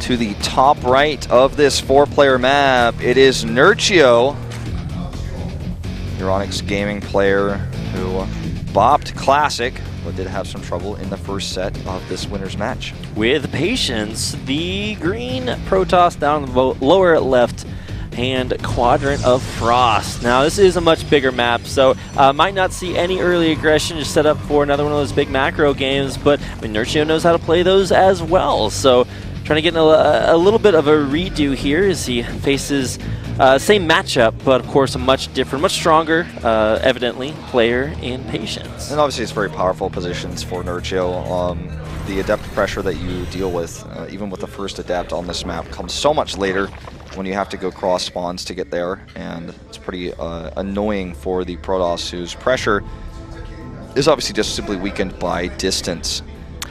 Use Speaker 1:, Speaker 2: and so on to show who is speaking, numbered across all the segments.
Speaker 1: to the top right of this 4-player map. It is Nerchio, Euronics gaming player who bopped Classic, but did have some trouble in the first set of this winner's match.
Speaker 2: With patience, the green Protoss down the lower left hand quadrant of Frost. Now this is a much bigger map, so might not see any early aggression just set up for another one of those big macro games, but I mean, Nerchio knows how to play those as well, so trying to get a little bit of a redo here as he faces same matchup, but of course a much different, much stronger, evidently, player in Patience.
Speaker 1: And obviously it's very powerful positions for Nerchio. The adept pressure that you deal with, even with the first adept on this map, comes so much later when you have to go cross spawns to get there, and it's pretty annoying for the Protoss, whose pressure is obviously just simply weakened by distance.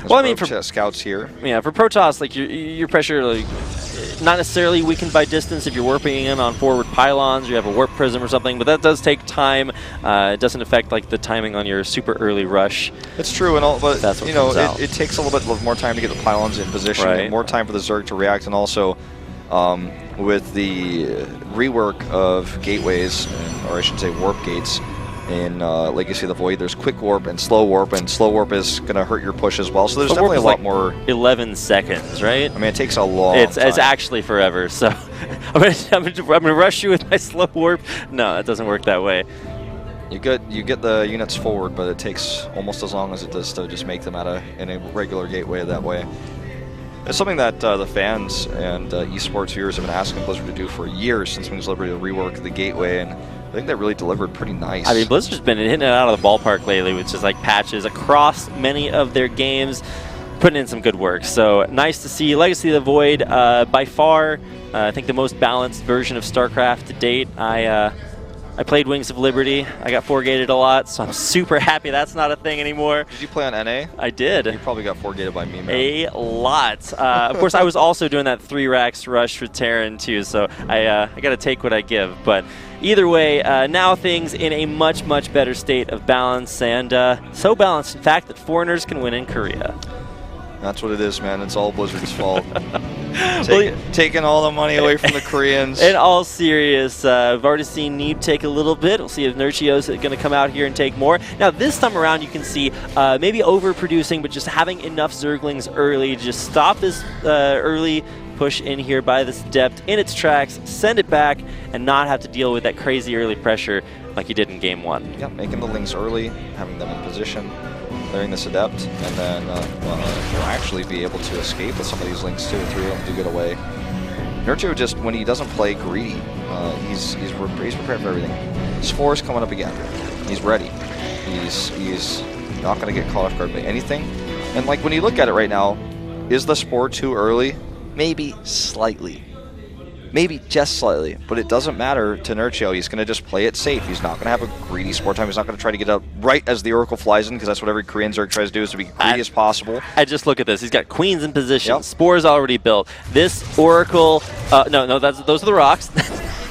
Speaker 2: Well, I mean, for
Speaker 1: scouts here,
Speaker 2: yeah, for Protoss, like your pressure, like, not necessarily weakened by distance if you're warping in on forward pylons, you have a warp prism or something, but that does take time. It doesn't affect like the timing on your super early rush.
Speaker 1: It's true, and all, but
Speaker 2: that's what
Speaker 1: you know,
Speaker 2: comes out.
Speaker 1: it takes a little bit more time to get the pylons in position,
Speaker 2: Right.
Speaker 1: and more time for the Zerg to react, and also with the rework of gateways, or I should say warp gates, in Legacy of the Void, there's quick warp and slow warp is going to hurt your push as well. So there's definitely a lot more.
Speaker 2: 11 seconds, right?
Speaker 1: I mean, it takes a long
Speaker 2: It's
Speaker 1: time.
Speaker 2: actually forever. So I'm gonna rush you with my slow warp. No, it doesn't work that way.
Speaker 1: You get the units forward, but it takes almost as long as it does to just make them in a regular gateway that way. It's something that the fans and esports viewers have been asking Blizzard to do for years, since Wings Liberty to rework the gateway, and I think they really delivered pretty nice.
Speaker 2: I mean, Blizzard's been hitting it out of the ballpark lately, which is like patches across many of their games, putting in some good work. So nice to see. Legacy of the Void, by far, I think the most balanced version of StarCraft to date. I played Wings of Liberty. I got 4-gated a lot, so I'm super happy that's not a thing anymore.
Speaker 1: Did you play on NA?
Speaker 2: I did.
Speaker 1: You probably got 4-gated by me, man.
Speaker 2: A lot. Of course, I was also doing that 3 racks rush with Terran too, so I got to take what I give. But either way, now things in a much, much better state of balance, and so balanced, in fact, that foreigners can win in Korea.
Speaker 1: That's what it is, man. It's all Blizzard's fault. Taking all the money away from the Koreans.
Speaker 2: In all serious, we've already seen Neeb take a little bit. We'll see if Nerchio's going to come out here and take more. Now, this time around, you can see maybe overproducing, but just having enough Zerglings early to just stop this early push in here by this Adept in its tracks, send it back, and not have to deal with that crazy early pressure like you did in Game 1.
Speaker 1: Yeah, making the Lings early, having them in position, clearing this Adept, and then you'll actually be able to escape with some of these Lings too, if you do get away. Nerchio, just when he doesn't play greedy, he's prepared for everything. Spore is coming up again. He's ready. He's not going to get caught off guard by anything. And like when you look at it right now, is the Spore too early? Maybe slightly. Maybe just slightly, but it doesn't matter to Nerchio. He's going to just play it safe. He's not going to have a greedy Spore time. He's not going to try to get up right as the Oracle flies in, because that's what every Korean Zerg tries to do, is to be greedy as possible.
Speaker 2: I just look at this. He's got Queens in position.
Speaker 1: Yep.
Speaker 2: Spore's already built. This Oracle, no, those are the rocks.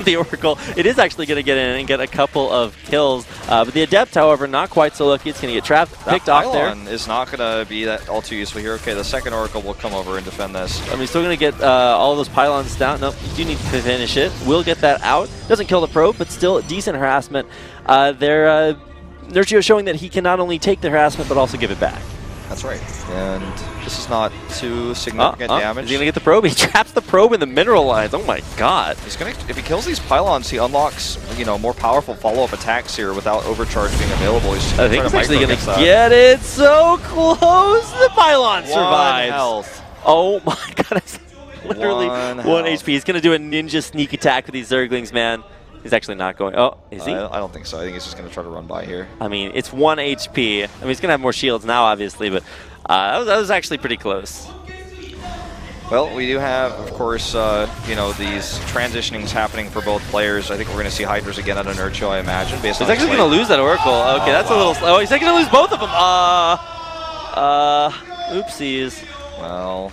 Speaker 2: The Oracle, it is actually going to get in and get a couple of kills. But the Adept, however, not quite so lucky. It's going to get trapped, picked off there.
Speaker 1: That is not going to be that all too useful here. Okay, the second Oracle will come over and defend this.
Speaker 2: I mean, still going to get all of those pylons down. Nope, you do need to finish it. We'll get that out. Doesn't kill the probe, but still decent harassment. Nerchio showing that he can not only take the harassment, but also give it back.
Speaker 1: That's right. And this is not too significant damage.
Speaker 2: Is he going to get the probe? He traps the probe in the mineral lines. Oh my god.
Speaker 1: He's gonna, if he kills these pylons, he unlocks, more powerful follow-up attacks here without overcharge being available.
Speaker 2: I think he's actually going to get it so close. The pylon survives.
Speaker 1: 1 health.
Speaker 2: Oh my god. It's literally 1 HP. He's going to do a ninja sneak attack with these Zerglings, man. He's actually not going. Oh, is he?
Speaker 1: I don't think so. I think he's just going to try to run by here.
Speaker 2: I mean, it's 1 HP. I mean, he's going to have more shields now, obviously, but that was actually pretty close.
Speaker 1: Well, we do have, of course, these transitionings happening for both players. I think we're going to see Hydras again out of Nerchio, I imagine. He's
Speaker 2: actually going to lose that Oracle. Okay, that's a little slow. He's going to lose both of them. Oopsies.
Speaker 1: Well,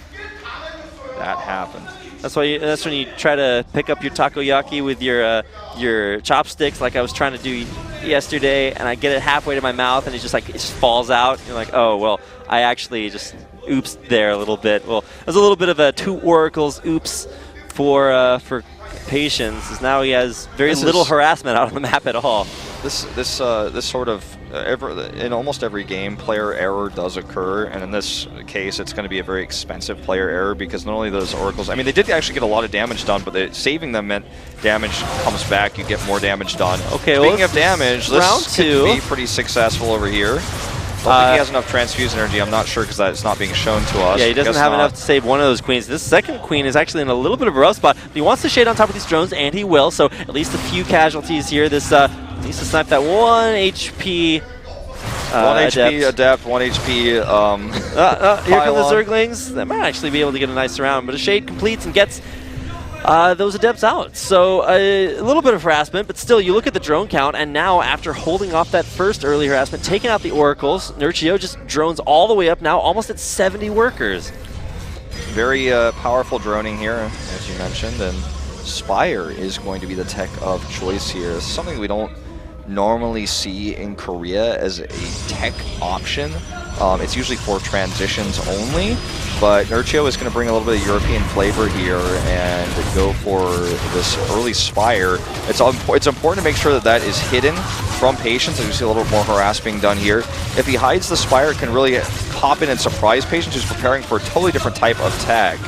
Speaker 1: that happened.
Speaker 2: That's why. That's when you try to pick up your takoyaki with your chopsticks, like I was trying to do yesterday, and I get it halfway to my mouth, and it just falls out. You're like, oh, well, I actually just oops there a little bit. Well, it was a little bit of a 2 oracles oops for Patience, as now he has very little harassment out on the map at all.
Speaker 1: This sort of in almost every game, player error does occur, and in this case, it's going to be a very expensive player error because not only those oracles, I mean, they did actually get a lot of damage done, but saving them meant damage comes back. You get more damage done.
Speaker 2: Okay,
Speaker 1: speaking of damage,
Speaker 2: round
Speaker 1: this
Speaker 2: 2
Speaker 1: could be pretty successful over here. I don't think he has enough transfuse energy. I'm not sure because that's not being shown to us.
Speaker 2: Yeah, he doesn't have enough to save one of those queens. This second queen is actually in a little bit of a rough spot. But he wants to shade on top of these drones, and he will. So at least a few casualties here. This needs to snipe that 1 HP.
Speaker 1: 1 HP adept, 1 HP.
Speaker 2: Here come the Zerglings. They might actually be able to get a nice round, but a shade completes and gets those adepts out. So a little bit of harassment, but still, you look at the drone count, and now after holding off that first early harassment, taking out the oracles, Nerchio just drones all the way up now, almost at 70 workers.
Speaker 1: Very powerful droning here, as you mentioned, and Spire is going to be the tech of choice here. This is something we don't normally see in Korea as a tech option. It's usually for transitions only, but Nerchio is going to bring a little bit of European flavor here and go for this early Spire. It's important to make sure that that is hidden from Patience, as we see a little bit more harass being done here. If he hides the Spire, it can really hop in and surprise Patience, who's preparing for a totally different type of tag.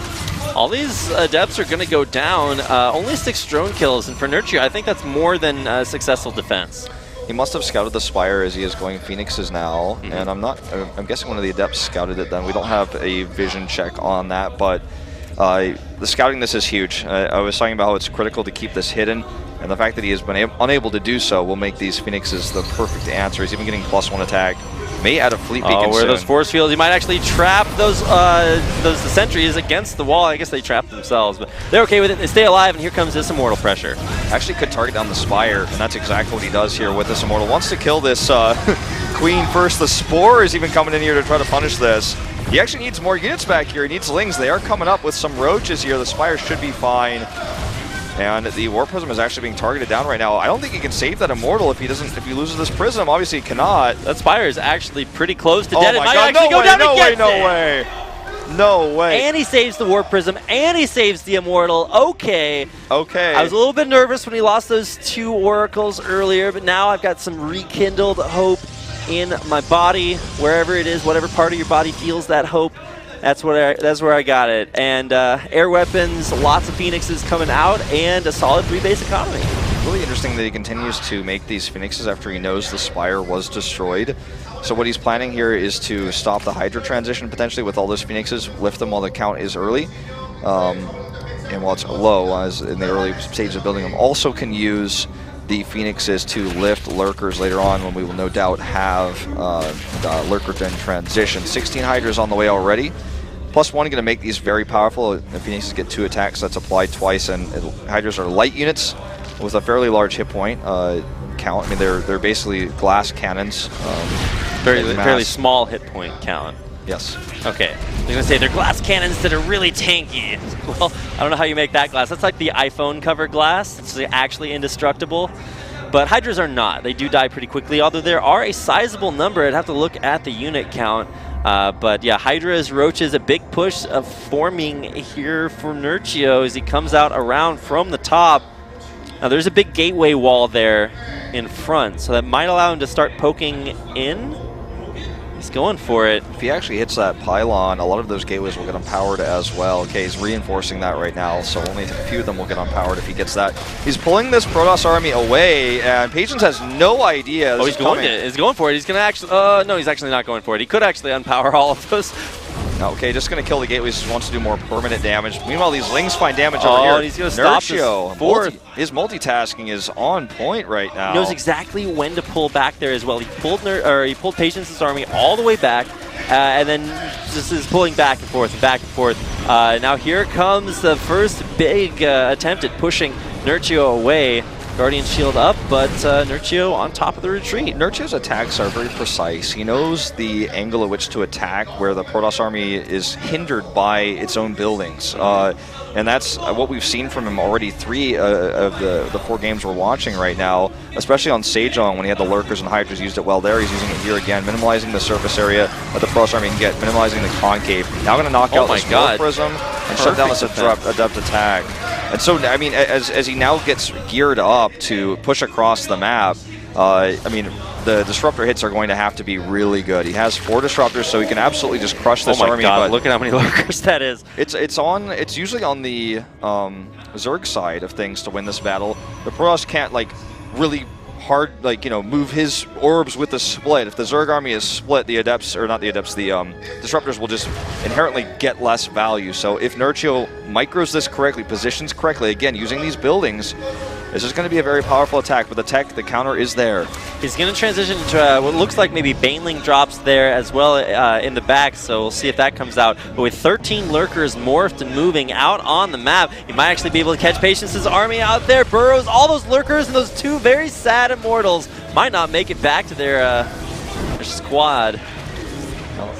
Speaker 2: All these adepts are going to go down. Only 6 drone kills, and for Nerchio, I think that's more than successful defense.
Speaker 1: He must have scouted the Spire as he is going Phoenixes now, and I'm guessing one of the adepts scouted it then. We don't have a vision check on that, but the scouting this is huge. I was talking about how it's critical to keep this hidden, and the fact that he has been unable to do so will make these Phoenixes the perfect answer. He's even getting +1 attack. May add a fleet beacon
Speaker 2: where
Speaker 1: soon.
Speaker 2: those force fields, he might actually trap those sentries against the wall. I guess they trapped themselves, but they're okay with it. They stay alive, and here comes this Immortal Pressure.
Speaker 1: Actually could target down the Spire, and that's exactly what he does here with this Immortal. Wants to kill this Queen first. The Spore is even coming in here to try to punish this. He actually needs more units back here. He needs Lings. They are coming up with some Roaches here. The Spire should be fine. And the War Prism is actually being targeted down right now. I don't think he can save that Immortal if he loses this Prism. Obviously he cannot.
Speaker 2: That Spire is actually pretty close to dead.
Speaker 1: Oh my god, no way. No way.
Speaker 2: And he saves the War Prism, and he saves the Immortal. Okay. I was a little bit nervous when he lost those 2 Oracles earlier, but now I've got some rekindled hope in my body, wherever it is, whatever part of your body feels that hope. That's where I got it. And air weapons, lots of Phoenixes coming out, and a solid 3 base economy.
Speaker 1: Really interesting that he continues to make these Phoenixes after he knows the Spire was destroyed. So what he's planning here is to stop the Hydra transition potentially with all those Phoenixes, lift them while the count is early. And while it's low, as in the early stages of building them, also can use the Phoenixes to lift Lurkers later on when we will no doubt have the Lurker Gen transition. 16 Hydras on the way already. +1 going to make these very powerful. The Phoenixes get 2 attacks, that's applied twice, and Hydras are light units with a fairly large hit point count. I mean, they're basically glass cannons.
Speaker 2: Fairly small hit point count.
Speaker 1: Yes.
Speaker 2: Okay. I was going to say they're glass cannons that are really tanky. Well, I don't know how you make that glass. That's like the iPhone cover glass. It's actually indestructible. But Hydras are not. They do die pretty quickly, although there are a sizable number. I'd have to look at the unit count. But yeah, Hydras, Roaches, a big push of forming here for Nerchio as he comes out around from the top. Now there's a big gateway wall there in front, so that might allow him to start poking in. He's going for it.
Speaker 1: If he actually hits that pylon, a lot of those gateways will get unpowered as well. Okay, he's reinforcing that right now, so only a few of them will get unpowered if he gets that. He's pulling this Protoss army away, and Patience has no idea.
Speaker 2: He's going for it. He's going to actually... no, he's actually not going for it. He could actually unpower all of those.
Speaker 1: Okay, just going to kill the gateways. Wants to do more permanent damage. Meanwhile, these Lings find damage over here.
Speaker 2: And he's going to stop
Speaker 1: Nerchio, his multitasking is on point right now.
Speaker 2: He knows exactly when to pull back there as well. He pulled Patience's army all the way back, and then just is pulling back and forth and back and forth. Now here comes the first big attempt at pushing Nerchio away Guardian Shield up, but Nerchio on top of the retreat.
Speaker 1: Nerchio's attacks are very precise. He knows the angle at which to attack where the Protoss army is hindered by its own buildings. And that's what we've seen from him already 3 of the 4 games we're watching right now, especially on Sejong when he had the Lurkers and Hydras, used it well there. He's using it here again, minimalizing the surface area that the Protoss army can get, minimizing the concave. Now going to knock out this War Prism and shut down this adept attack. And so, I mean, as he now gets geared up to push across the map, I mean, the disruptor hits are going to have to be really good. He has 4 disruptors, so he can absolutely just crush this army.
Speaker 2: God,
Speaker 1: but
Speaker 2: look at how many lurkers that is.
Speaker 1: It's usually on the Zerg side of things to win this battle. The Protoss can't like really hard move his orbs with the split. If the Zerg army is split, the adepts, or not the adepts, the disruptors will just inherently get less value. So if Nerchio micros this correctly, positions correctly, again using these buildings, this is going to be a very powerful attack, but the counter is there.
Speaker 2: He's going to transition to what looks like maybe Baneling drops there as well in the back, so we'll see if that comes out. But with 13 Lurkers morphed and moving out on the map, he might actually be able to catch Patience's army out there. Burrows, all those Lurkers and those 2 very sad Immortals might not make it back to their squad.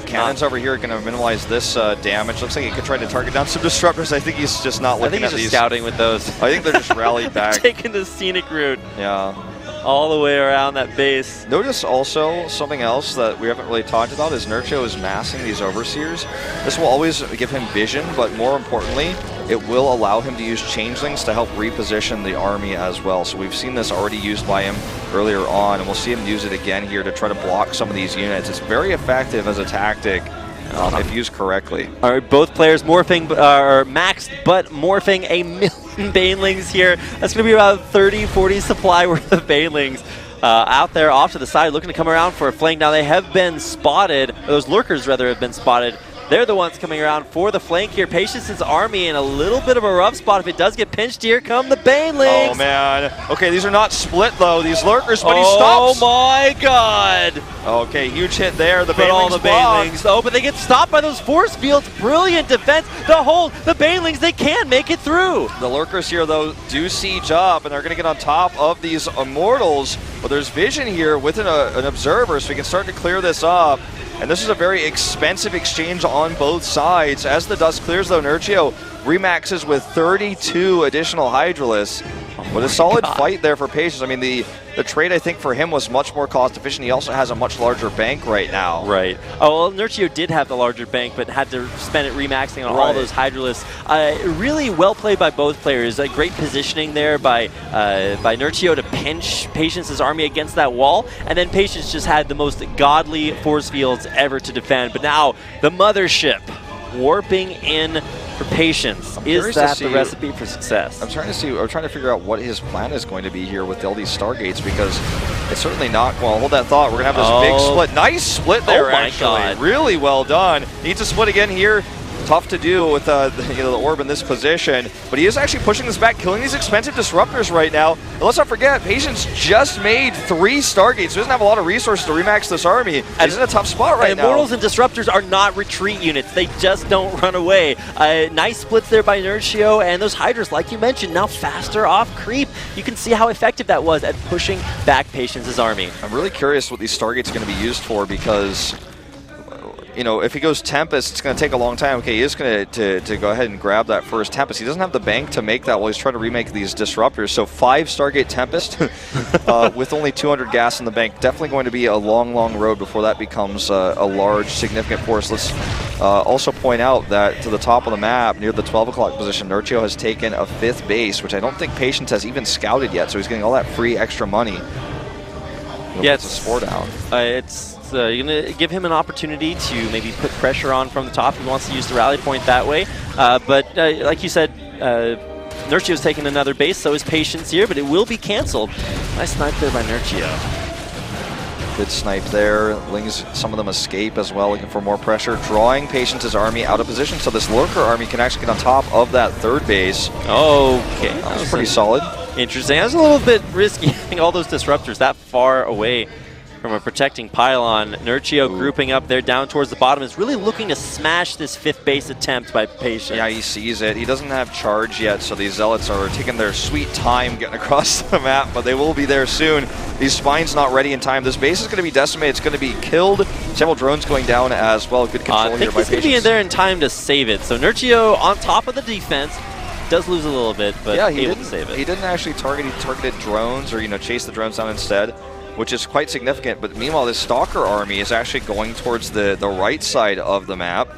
Speaker 1: Cannons over here are going to minimize this damage. Looks like he could try to target down some disruptors. I think he's just not looking at these.
Speaker 2: I think he's just scouting with those.
Speaker 1: I think they're just rallied back.
Speaker 2: Taking the scenic route.
Speaker 1: Yeah.
Speaker 2: All the way around that base.
Speaker 1: Notice also something else that we haven't really talked about is Nerchio is massing these Overseers. This will always give him vision, but more importantly, it will allow him to use Changelings to help reposition the army as well. So we've seen this already used by him earlier on, and we'll see him use it again here to try to block some of these units. It's very effective as a tactic if used correctly.
Speaker 2: All right, both players morphing, or maxed, but morphing a million Banelings here. That's going to be about 30-40 supply worth of Banelings. Out there off to the side, looking to come around for a flank. Now they have been spotted, or those Lurkers rather have been spotted. They're the ones coming around for the flank here. Patience's army in a little bit of a rough spot. If it does get pinched, here come the Banelings.
Speaker 1: Oh, man. Okay, these are not split, though, these Lurkers, but he stops.
Speaker 2: Oh, my God.
Speaker 1: Okay, huge hit there. The
Speaker 2: Banelings. Oh, but they get stopped by those force fields. Brilliant defense. The hold, the Banelings, they can make it through.
Speaker 1: The Lurkers here, though, do siege up, and they're going to get on top of these Immortals. But there's vision here with an Observer, so we can start to clear this up. And this is a very expensive exchange on both sides. As the dust clears, though, Nerchio remaxes with 32 additional Hydralisks. With a solid fight there for Patience. I mean, the trade, I think, for him was much more cost efficient. He also has a much larger bank right now.
Speaker 2: Right. Oh, well, Nerchio did have the larger bank, but had to spend it remaxing on all those Hydralisks. Really well played by both players. A great positioning there by Nerchio to pinch Patience's army against that wall, and then Patience just had the most godly force fields ever to defend. But now, the mothership warping in for Patience. Is that the recipe for success?
Speaker 1: I'm trying to figure out what his plan is going to be here with all these Stargates, because it's certainly not. Well, hold that thought. We're going to have this big split. Nice split there, actually. God. Really well done. Needs a split again here. Tough to do with the orb in this position, but he is actually pushing this back, killing these expensive disruptors right now. And let's not forget, Patience just made 3 Stargates, so he doesn't have a lot of resources to remax this army. He's in a tough spot right now.
Speaker 2: Immortals and disruptors are not retreat units. They just don't run away. Nice splits there by Nerchio, and those Hydras, like you mentioned, now faster off creep. You can see how effective that was at pushing back Patience's army.
Speaker 1: I'm really curious what these Stargates are going to be used for, because if he goes Tempest, it's going to take a long time. Okay, he is going to go ahead and grab that first Tempest. He doesn't have the bank to make that while he's trying to remake these Disruptors. So 5 Stargate Tempest with only 200 gas in the bank. Definitely going to be a long, long road before that becomes a large, significant force. Let's also point out that to the top of the map, near the 12 o'clock position, Nerchio has taken a 5th base, which I don't think Patience has even scouted yet. So he's getting all that free extra money.
Speaker 2: Yeah,
Speaker 1: it's a score down.
Speaker 2: You're going to give him an opportunity to maybe put pressure on from the top. He wants to use the rally point that way. But like you said, Nerchio's taking another base, so is Patience here, but it will be canceled. Nice snipe there by Nerchio.
Speaker 1: Good snipe there. Lings, some of them escape as well, looking for more pressure, drawing Patience's army out of position, so this Lurker army can actually get on top of that 3rd base.
Speaker 2: Okay.
Speaker 1: That was pretty solid.
Speaker 2: Interesting. That's a little bit risky, having all those disruptors that far away. from a protecting pylon. Nerchio grouping up there down towards the bottom is really looking to smash this 5th base attempt by Patience.
Speaker 1: Yeah, he sees it. He doesn't have charge yet, so these Zealots are taking their sweet time getting across the map, but they will be there soon. These Spines not ready in time. This base is going to be decimated. It's going to be killed. Several drones going down as well. Good control here by Patience.
Speaker 2: I think he's going to be in there in time to save it. So Nerchio on top of the defense. Does lose a little bit, but
Speaker 1: yeah,
Speaker 2: able to save it.
Speaker 1: He didn't actually target. He targeted drones, or chase the drones down instead, which is quite significant. But meanwhile, this Stalker army is actually going towards the right side of the map.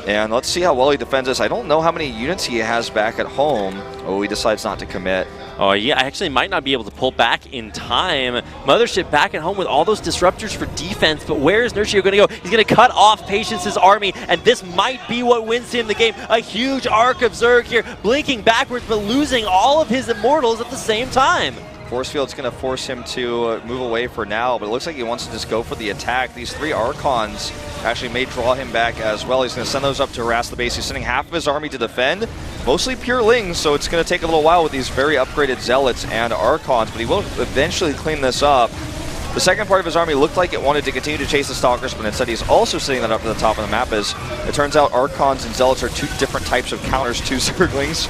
Speaker 1: And let's see how well he defends this. I don't know how many units he has back at home. Oh, he decides not to commit.
Speaker 2: Oh, yeah, I actually might not be able to pull back in time. Mothership back at home with all those disruptors for defense, but where is Nerchio going to go? He's going to cut off Patience's army, and this might be what wins him the game. A huge arc of Zerg here, blinking backwards, but losing all of his immortals at the same time.
Speaker 1: Force Field's going to force him to move away for now, but it looks like he wants to just go for the attack. These 3 Archons actually may draw him back as well. He's going to send those up to harass the base. He's sending half of his army to defend, mostly pure Lings, so it's going to take a little while with these very upgraded Zealots and Archons, but he will eventually clean this up. The second part of his army looked like it wanted to continue to chase the Stalkers, but instead he's also sitting that up to the top of the map. As it turns out, Archons and Zealots are 2 different types of counters to Zerglings.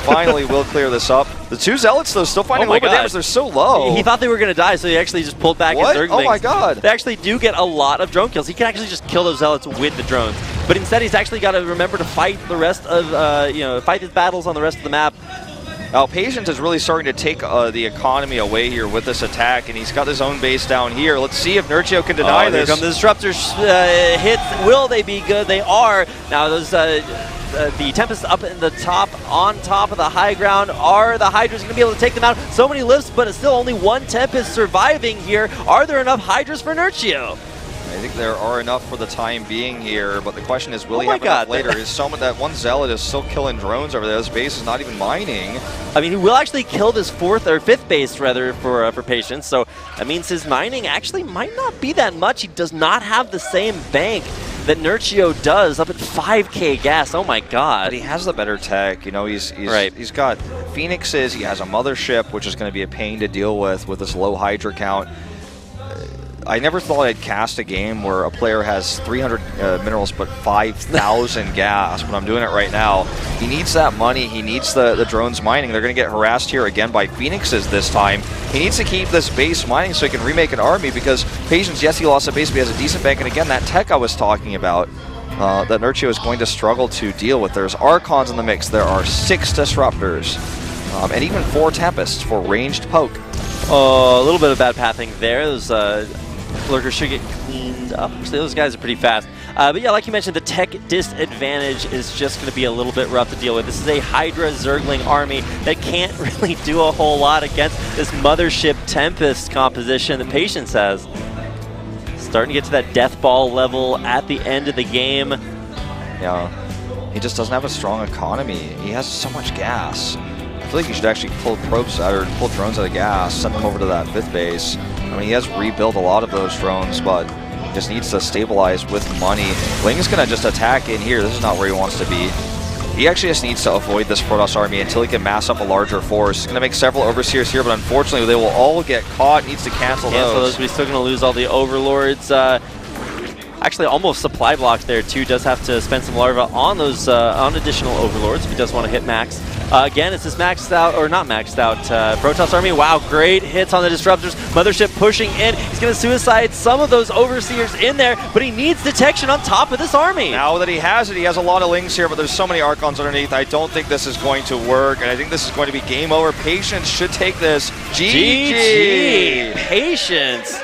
Speaker 1: Finally, we'll clear this up. The 2 Zealots, though, still finding a little bit of damage. They're so low.
Speaker 2: He thought they were going to die, so he actually just pulled back his Zerglings.
Speaker 1: Oh my god.
Speaker 2: They actually do get a lot of drone kills. He can actually just kill those Zealots with the drones. But instead, he's actually got to remember to fight the rest of, fight his battles on the rest of the map.
Speaker 1: Now, Patience is really starting to take the economy away here with this attack, and he's got his own base down here. Let's see if Nerchio can deny this.
Speaker 2: Here come the Disruptors hits. Will they be good? They are. Now, those the Tempest up in the top, on top of the high ground. Are the Hydras going to be able to take them out? So many lifts, but it's still only 1 Tempest surviving here. Are there enough Hydras for Nerchio?
Speaker 1: I think there are enough for the time being here, but the question is, will he have enough later? Is someone that 1 Zealot is still killing drones over there? His base is not even mining.
Speaker 2: I mean, he will actually kill this 4th or 5th base rather for Patience, so that means his mining actually might not be that much. He does not have the same bank that Nerchio does, up at 5k gas. Oh my god.
Speaker 1: But he has the better tech. He's got Phoenixes, he has a mothership, which is going to be a pain to deal with this low Hydra count. I never thought I'd cast a game where a player has 300 minerals but 5,000 gas, but I'm doing it right now. He needs that money. He needs the drones mining. They're going to get harassed here again by Phoenixes this time. He needs to keep this base mining so he can remake an army, because Patience, yes, he lost a base, but he has a decent bank. And again, that tech I was talking about that Nerchio is going to struggle to deal with. There's Archons in the mix. There are 6 Disruptors and even 4 Tempests for ranged poke.
Speaker 2: Oh, a little bit of bad pathing there. Those Lurkers should get cleaned up. Actually, those guys are pretty fast. But yeah, like you mentioned, the tech disadvantage is just going to be a little bit rough to deal with. This is a Hydra Zergling army that can't really do a whole lot against this Mothership Tempest composition that Patience has. Starting to get to that death ball level at the end of the game.
Speaker 1: Yeah, he just doesn't have a strong economy. He has so much gas. I feel like you should actually pull probes out, or pull drones out of gas, send them over to that 5th base. I mean, he has rebuilt a lot of those drones, but he just needs to stabilize with money. Ling's going to just attack in here. This is not where he wants to be. He actually just needs to avoid this Protoss army until he can mass up a larger force. He's going to make several Overseers here, but unfortunately they will all get caught. Needs to cancel those.
Speaker 2: But he's still going to lose all the Overlords. Actually, almost supply block there too. Does have to spend some larva on those on additional Overlords if he does want to hit max. Again, it's this maxed out, or not maxed out, Protoss army. Wow, great hits on the Disruptors. Mothership pushing in. He's going to suicide some of those Overseers in there, but he needs detection on top of this army.
Speaker 1: Now that he has it, he has a lot of Lings here, but there's so many Archons underneath. I don't think this is going to work, and I think this is going to be game over. Patience should take this. GG!
Speaker 2: Patience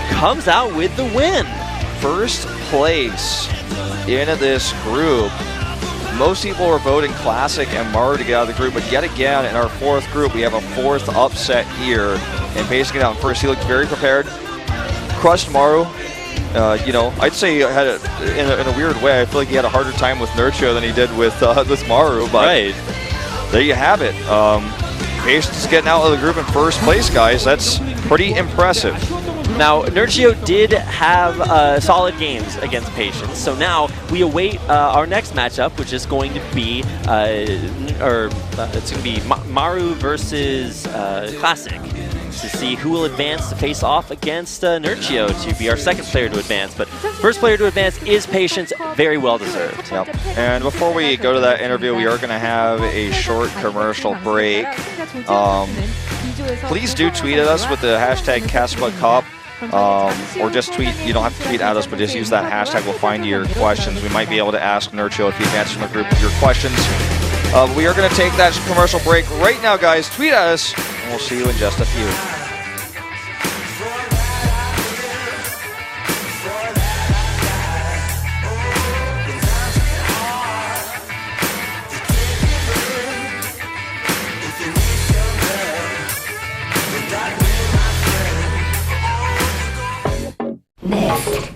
Speaker 2: comes out with the win.
Speaker 1: First place in this group. Most people were voting Classic and Maru to get out of the group, but yet again, in our 4th group, we have a 4th upset here. And basically out first, he looked very prepared. Crushed Maru. I'd say had in a weird way. I feel like he had a harder time with Nerchio than he did with Maru. But there you have it. Patience is getting out of the group in first place, guys. That's pretty impressive.
Speaker 2: Now, Nerchio did have solid games against Patience, so now we await our next matchup, which is going to be, it's going to be Maru versus Classic. to see who will advance to face off against Nerchio to be our second player to advance. But first player to advance is Patience, very well deserved.
Speaker 1: Yep. And before we go to that interview, we are going to have a short commercial break. Please do tweet at us with the hashtag KeSPA Cup. Or just tweet, you don't have to tweet at us, but just use that hashtag. We'll find your questions. We might be able to ask Nerchio if he advances in the group your questions. We are going to take that commercial break right now, guys. Tweet at us, and we'll see you in just a few.
Speaker 3: Next.